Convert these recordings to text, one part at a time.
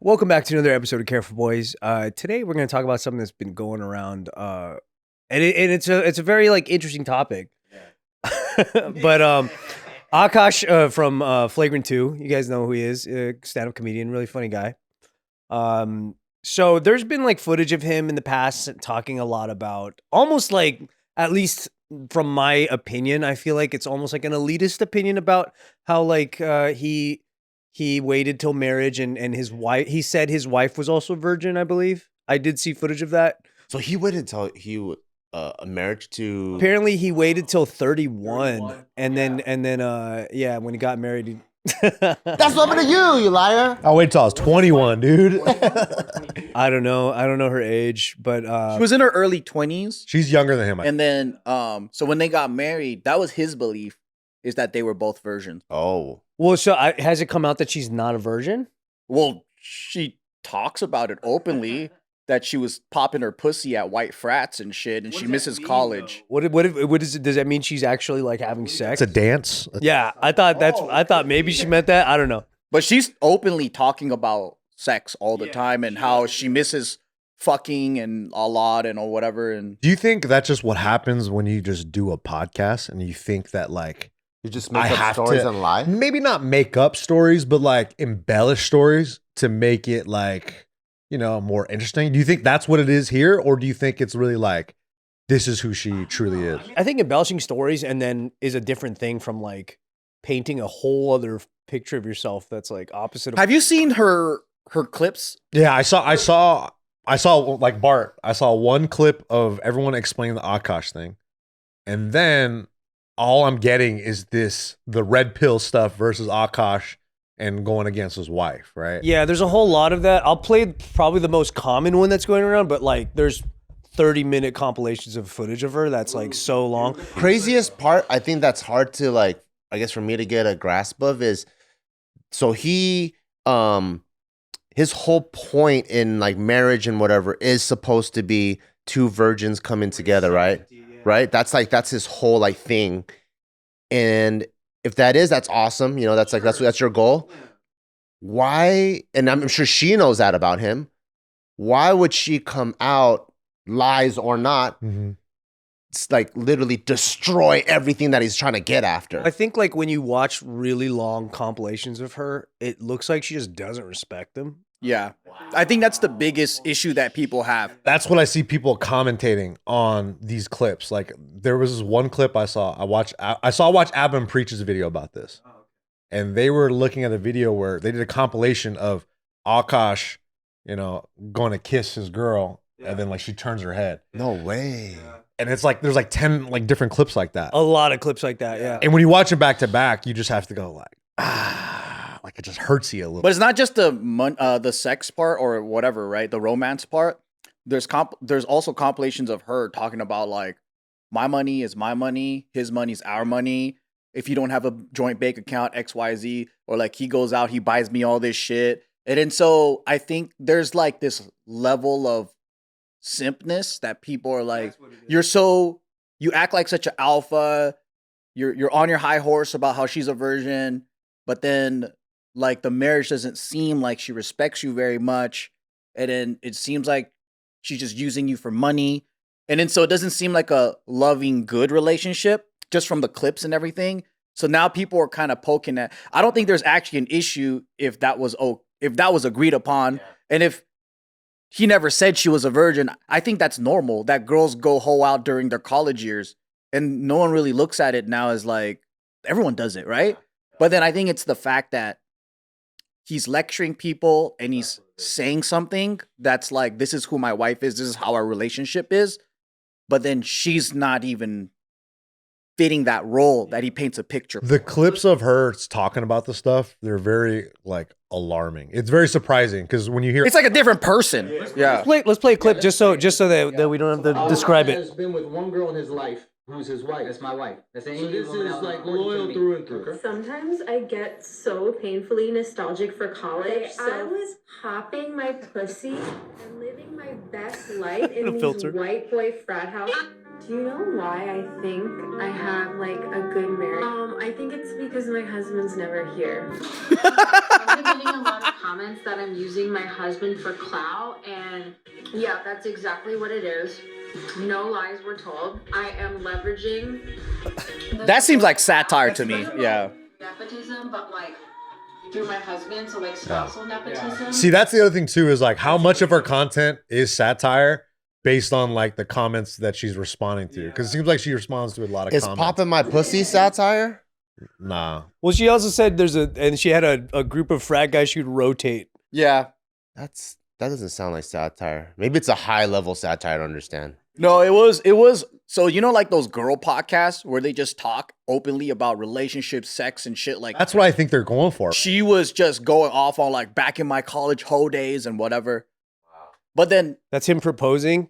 Welcome back to another episode of Careful Boys. Today we're going to talk about something that's been going around, and it's a very like interesting topic. But Akaash from Flagrant 2, you guys know who he is, stand-up comedian, really funny guy. So there's been like footage of him in the past talking a lot about almost like, at least from my opinion, I feel like it's almost like an elitist opinion about how like he waited till marriage and his wife, he said his wife was also a virgin, I believe. I did see footage of that. So he waited until he a marriage to. Apparently he waited till 31 and then when he got married he That's what happened to you liar. I'll wait till I was 21, dude. I don't know her age, but she was in her early 20s. She's younger than him. And then so when they got married, that was his belief, is that they were both virgins. Oh. Well, so has it come out that she's not a virgin? Well, she talks about it openly, that she was popping her pussy at white frats and shit, and she misses college. What is it? Does that mean she's actually like having sex? It's a dance. Yeah, I thought maybe she meant that. I don't know. But she's openly talking about sex all the time and how she misses fucking and a lot and or whatever. And do you think that's just what happens when you just do a podcast and you think that like you just make up stories and lie? Maybe not make up stories, but like embellish stories to make it like, you know, more interesting. Do you think that's what it is here? Or do you think it's really like, this is who she truly is? I think embellishing stories and then is a different thing from like painting a whole other picture of yourself that's like opposite of. Have you seen her clips? Yeah, I saw like Bart. I saw one clip of everyone explaining the Akaash thing. And then all I'm getting is the red pill stuff versus Akaash and going against his wife, right? Yeah, there's a whole lot of that. I'll play probably the most common one that's going around, but like there's 30-minute compilations of footage of her that's like so long. Craziest part, I think that's hard to like, I guess for me to get a grasp of is, so he, his whole point in like marriage and whatever is supposed to be two virgins coming together, right? Right? That's his whole like thing. And if that's awesome. You know, that's your goal. Why? And I'm sure she knows that about him. Why would she come out, lies or not, it's like literally destroy everything that he's trying to get after? I think like when you watch really long compilations of her, it looks like she just doesn't respect them. Yeah. I think that's the biggest issue that people have. That's what I see people commentating on these clips. Like there was this one clip I saw. I watch Abin Preach's video about this. And they were looking at a video where they did a compilation of Akaash, you know, going to kiss his girl, and then like she turns her head. No way. And it's like there's like 10 like different clips like that. A lot of clips like that, yeah. And when you watch it back to back, you just have to go like, like it just hurts you a little. But it's not just the sex part or whatever, right? The romance part. There's also compilations of her talking about like, my money is my money, his money is our money. If you don't have a joint bank account, XYZ, or like he goes out, he buys me all this shit. And then so I think there's like this level of simpness that people are like, you act like such an alpha, you're on your high horse about how she's a virgin, but then like the marriage doesn't seem like she respects you very much. And then it seems like she's just using you for money. And then so it doesn't seem like a loving, good relationship just from the clips and everything. So now people are kind of poking at, I don't think there's actually an issue if that was agreed upon. Yeah. And if he never said she was a virgin, I think that's normal that girls go hoe out during their college years. And no one really looks at it now as like, everyone does it, right? But then I think it's the fact that he's lecturing people and he's saying something that's like, this is who my wife is, this is how our relationship is. But then she's not even fitting that role that he paints a picture. The clips of her talking about the stuff, they're very like alarming. It's very surprising because when you hear, it's like a different person. Yeah. Let's play a clip just so that we don't have to describe it. Has been with one girl in his life. Who's his wife? That's my wife. That's the So only this woman is out like there loyal to through me. and through. Okay. Sometimes I get so painfully nostalgic for college. I was popping my pussy and living my best life in these white boy frat houses. Do you know why I think I have like a good marriage? I think it's because my husband's never here. been getting a lot of comments that I'm using my husband for clout, and yeah, that's exactly what it is. No lies were told. I am leveraging. That seems like satire to me. Yeah. Nepotism, but like through my husband, so like spousal nepotism. See, that's the other thing too, is like how much of her content is satire based on like the comments that she's responding to. Because it seems like she responds to a lot of Is comments. popping my pussy satire? Nah. Well, she also said and she had a group of frat guys she'd rotate. Yeah. That doesn't sound like satire. Maybe it's a high level satire to understand. No, it was so you know like those girl podcasts where they just talk openly about relationships, sex and shit like That's what I think they're going for. she was just going off on like back in my college hoe days and whatever. Wow. But then That's him proposing,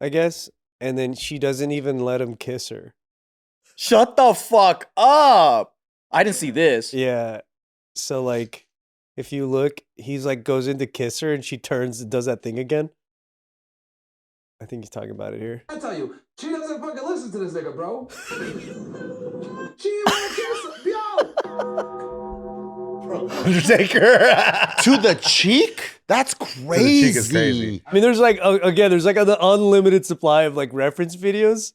I guess. And then she doesn't even let him kiss her. shut the fuck up. I didn't see this. Yeah. So like, if you look, he's like goes in to kiss her and she turns and does that thing again. I think he's talking about it here. I tell you, she doesn't fucking listen to this nigga, bro. She ain't wanna kiss him, yo. Undertaker. To the cheek? That's crazy. cheek is crazy. I mean, there's like again, there's like an unlimited supply of like reference videos,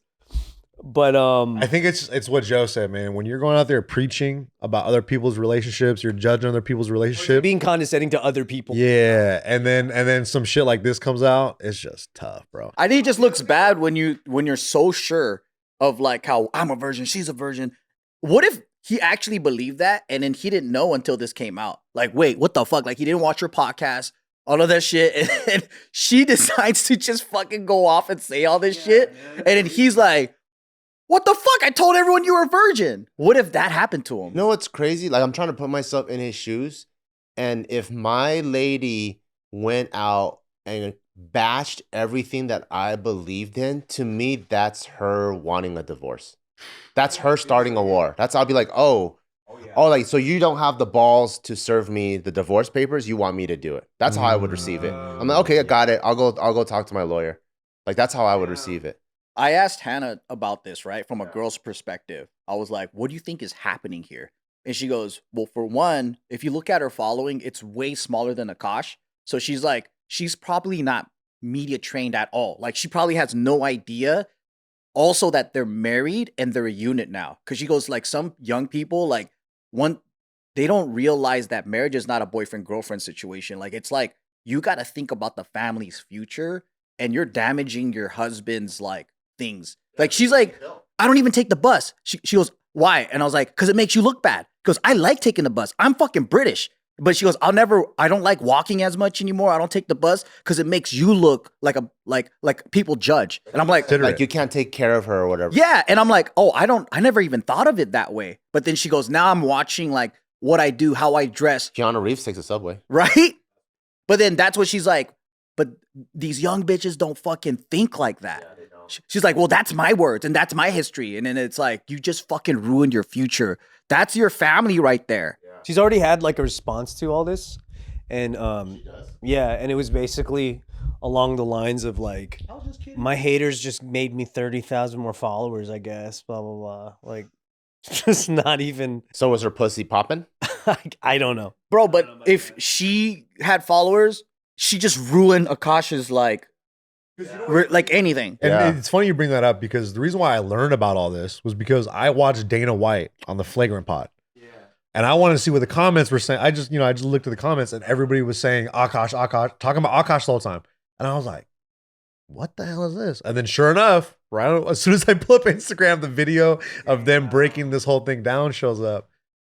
but I think it's what Joe said, man. When you're going out there preaching about other people's relationships, you're judging other people's relationships. being condescending to other people. Yeah, and then some shit like this comes out. It's just tough, bro. I think it just looks bad when you're so sure of like how I'm a virgin, she's a virgin. What if he actually believed that and then he didn't know until this came out? Like, wait, what the fuck? Like he didn't watch your podcast, all of that shit, and then she decides to just fucking go off and say all this shit, and then he's like, what the fuck? I told everyone you were a virgin. What if that happened to him? You know what's crazy? Like, I'm trying to put myself in his shoes. And if my lady went out and bashed everything that I believed in, to me, that's her wanting a divorce. That's her starting a war. I'll be like, like, so you don't have the balls to serve me the divorce papers? You want me to do it? That's how I would receive it. I'm like, okay, I got it. I'll go talk to my lawyer. Like, that's how I would receive it. I asked Hannah about this, right? From a girl's perspective. I was like, what do you think is happening here? And she goes, well, for one, if you look at her following, it's way smaller than Akaash. So she's like, she's probably not media trained at all. Like she probably has no idea also that they're married and they're a unit now. Cause she goes like some young people, like they don't realize that marriage is not a boyfriend-girlfriend situation. Like it's like, you got to think about the family's future and you're damaging your husband's like things. Like she's like, I don't even take the bus. She goes, why? And I was like, because it makes you look bad. Because I like taking the bus. I'm fucking British. But she goes, I don't like walking as much anymore. I don't take the bus because it makes you look like people judge. And I'm like you can't take care of her or whatever. Yeah. And I'm like, I never even thought of it that way. But then she goes, now I'm watching like what I do, how I dress. Keanu Reeves takes a subway. Right? But then that's what she's like, but these young bitches don't fucking think like that. Yeah, they don't. She's like, well, that's my words and that's my history. And then it's like, you just fucking ruined your future. That's your family right there. Yeah. She's already had like a response to all this. And yeah, and it was basically along the lines of like, my haters just made me 30,000 more followers, I guess, blah, blah, blah. Like, just not even. So was her pussy popping? I don't know. Bro, but if she had followers, she just ruined Akaash's like anything. And it's funny you bring that up because the reason why I learned about all this was because I watched Dana White on the Flagrant Pod. Yeah. And I wanted to see what the comments were saying. I just looked at the comments and everybody was saying Akaash, talking about Akaash the whole time. And I was like, what the hell is this? And then sure enough, right as soon as I pull up Instagram, the video of them breaking this whole thing down shows up.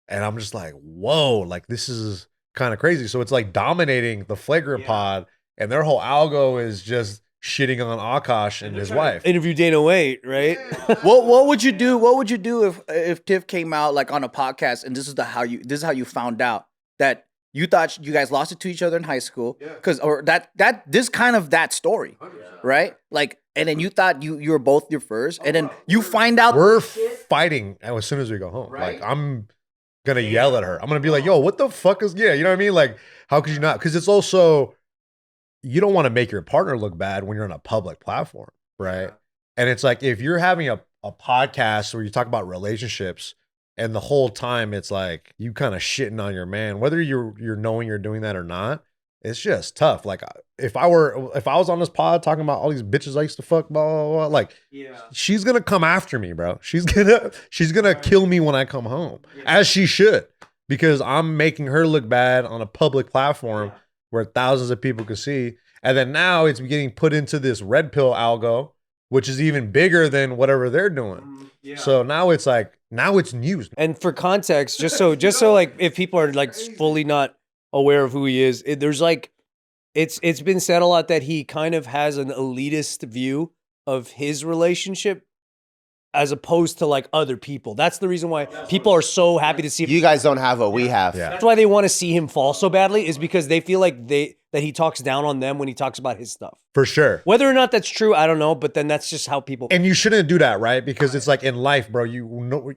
And I'm just like, whoa, like this is kind of crazy. So it's like dominating the Flagrant Pod, and their whole algo is just shitting on Akaash and his wife. Interview Dana White, right? What would you do? What would you do if Tiff came out like on a podcast and this is how you found out that you thought you guys lost it to each other in high school? Because this kind of that story, right? Like, and then you thought you were both your first, and then you find out we're fighting as soon as we go home. Right? Like I'm gonna yell at her. I'm gonna be like, yo, what the fuck is, you know what I mean? Like, how could you not? Because it's also, you don't want to make your partner look bad when you're on a public platform, right? And it's like, if you're having a podcast where you talk about relationships And the whole time it's like you kind of shitting on your man, whether you're knowing you're doing that or not. It's just tough. Like if I was on this pod talking about all these bitches I used to fuck, blah, blah, blah, like she's gonna come after me, bro. She's gonna kill me when I come home, as she should, because I'm making her look bad on a public platform where thousands of people could see. And then now it's getting put into this red pill algo, which is even bigger than whatever they're doing. So now it's news. And for context, just so like if people are like fully not aware of who he is, there's like it's been said a lot that he kind of has an elitist view of his relationship as opposed to like other people. That's the reason why people are so happy to see him. You guys don't have what we have. That's why they want to see him fall so badly, is because they feel like that he talks down on them when he talks about his stuff. For sure. Whether or not that's true, I don't know, but then that's just how people. And you shouldn't do that, right? Because it's like in life, bro, you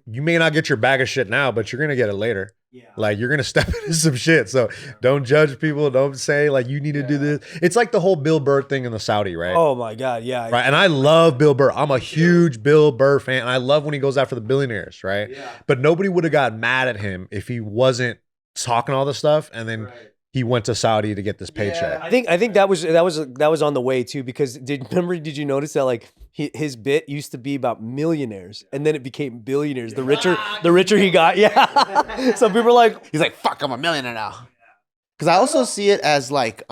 may not get your bag of shit now, but you're going to get it later. Yeah. Like you're going to step into some shit. So don't judge people. Don't say like you need to do this. It's like the whole Bill Burr thing in the Saudi, right? Oh my God. Yeah. Right. And I love Bill Burr. I'm a huge Bill Burr fan. And I love when he goes after the billionaires, right? Yeah. But nobody would have got mad at him if he wasn't talking all this stuff and then he went to Saudi to get this paycheck. Yeah, I think that was on the way too, because did you notice that like his bit used to be about millionaires and then it became billionaires. The richer he got. Yeah. Some people are like, he's like, fuck, I'm a millionaire now. Because I also see it as like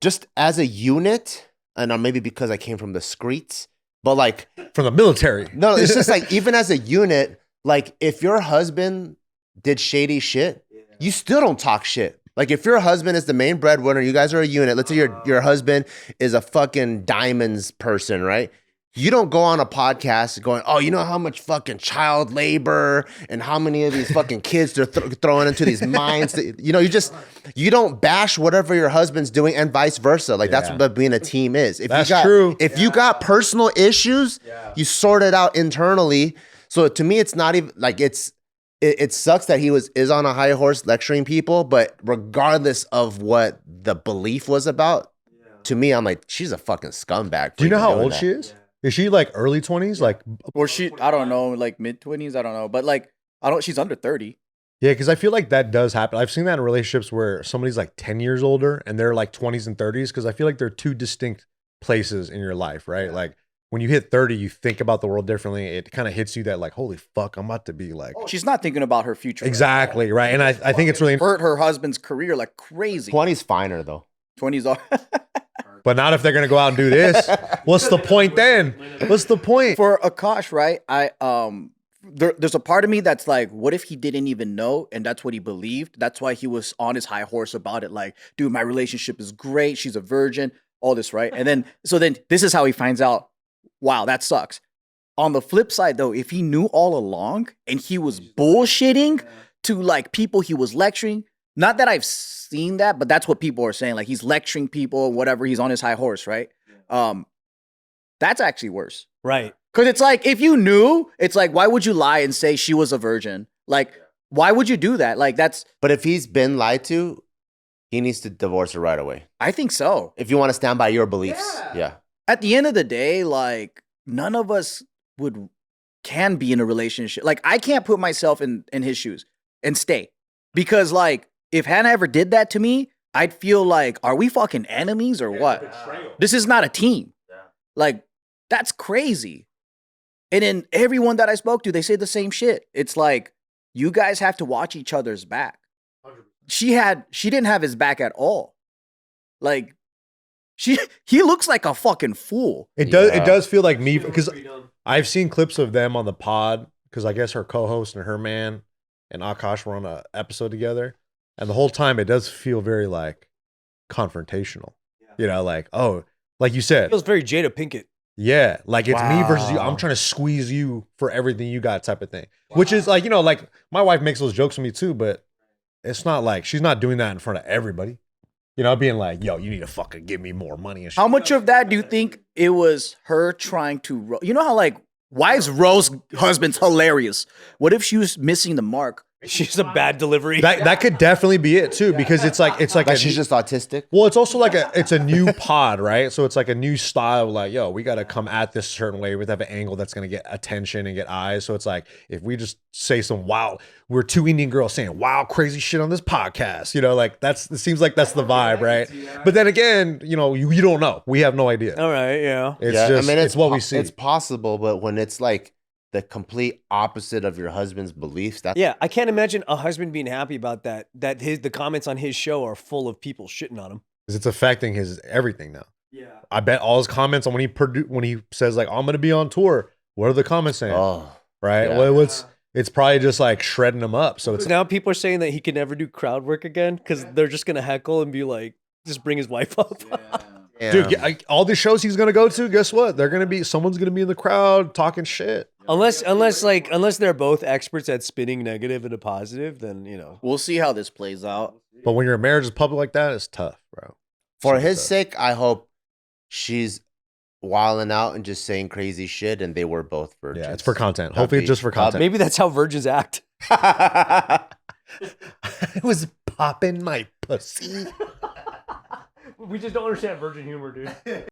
just as a unit, and maybe because I came from the streets, but like from the military. No, it's just like even as a unit, like if your husband did shady shit, you still don't talk shit. Like if your husband is the main breadwinner, you guys are a unit. Let's say your husband is a fucking diamonds person, right? You don't go on a podcast going, oh, you know how much fucking child labor and how many of these fucking kids they're throwing into these mines. You don't bash whatever your husband's doing and vice versa. Like that's what being a team is. If true. If you got personal issues, you sort it out internally. So to me, it's not even like it sucks that he is on a high horse lecturing people, but regardless of what the belief was about, to me, I'm like, she's a fucking scumbag. Do you know how old she is? Is she like early 20s? Like, or I don't know, like mid 20s. I don't know, but like, she's under 30. Yeah, because I feel like that does happen. I've seen that in relationships where somebody's like 10 years older and they're like 20s and 30s, because I feel like they're two distinct places in your life, right? Like when you hit 30, you think about the world differently. It kind of hits you that like, holy fuck, I'm about to be like. She's not thinking about her future. Exactly, right? And I think it's really hurt her husband's career like crazy. 20's finer though. 20's are. But not if they're gonna go out and do this. What's the point then? What's the point? For Akaash, right? There's a part of me that's like, what if he didn't even know and that's what he believed? That's why he was on his high horse about it. Like, dude, my relationship is great. She's a virgin. All this, right? And then this is how he finds out. Wow, that sucks. On the flip side, though, if he knew all along and he was bullshitting to like people he was lecturing. Not that I've seen that, but that's what people are saying. Like he's lecturing people, whatever. He's on his high horse, right? That's actually worse, right? Because it's like if you knew, it's like why would you lie and say she was a virgin? Like why would you do that? Like that's. But if he's been lied to, he needs to divorce her right away. I think so. If you want to stand by your beliefs, yeah. At the end of the day, like none of us can be in a relationship. Like I can't put myself in his shoes and stay because like. If Hannah ever did that to me, I'd feel like, are we fucking enemies or what? Betrayal. This is not a team. Yeah. Like, that's crazy. And then everyone that I spoke to, they say the same shit. It's like, you guys have to watch each other's back. 100%. She didn't have his back at all. Like, he looks like a fucking fool. It does feel like me, because I've seen clips of them on the pod, because I guess her co-host and her man and Akaash were on an episode together. And the whole time, it does feel very like confrontational. Yeah. You know, like, oh, like you said. It feels very Jada Pinkett. Yeah, like it's me versus you. I'm trying to squeeze you for everything you got type of thing. Wow. Which is like, you know, like my wife makes those jokes with me too, but it's not like, she's not doing that in front of everybody. You know, being like, yo, you need to fucking give me more money and shit. How much of that do you think it was her trying to, you know how like wives roast husbands hilarious. What if she was missing the mark? She's a bad delivery. That could definitely be it too, because it's like Like she's just autistic. well, it's also like it's a new pod, right? So it's like a new style. Like, yo, we got to come at this a certain way. We have an angle that's gonna get attention and get eyes. So it's like if we just say some we're two Indian girls saying wild, crazy shit on this podcast. You know, like it seems like that's the vibe, right? But then again, you know, you don't know. We have no idea. All right, yeah. It's just it's what we see. It's possible, but when it's like the complete opposite of your husband's beliefs, that's Yeah, I can't imagine a husband being happy about that. That the comments on his show are full of people shitting on him. Because it's affecting his everything now. Yeah. I bet all his comments on when he says like I'm gonna be on tour. What are the comments saying? Right. yeah. Well, it's probably just like shredding him up. So it's Now people are saying that he can never do crowd work again because they're just gonna heckle and be like, just bring his wife up. dude, all the shows he's gonna go to, guess what? Someone's gonna be in the crowd talking shit. Unless they're both experts at spinning negative into positive, then you know. We'll see how this plays out. But when your marriage is public like that, it's tough, bro. For Super his tough. sake, I hope she's wilding out and just saying crazy shit, and they were both virgins. Yeah, it's for content. Hopefully, just for content. Maybe that's how virgins act. I was popping my pussy. We just don't understand virgin humor, dude.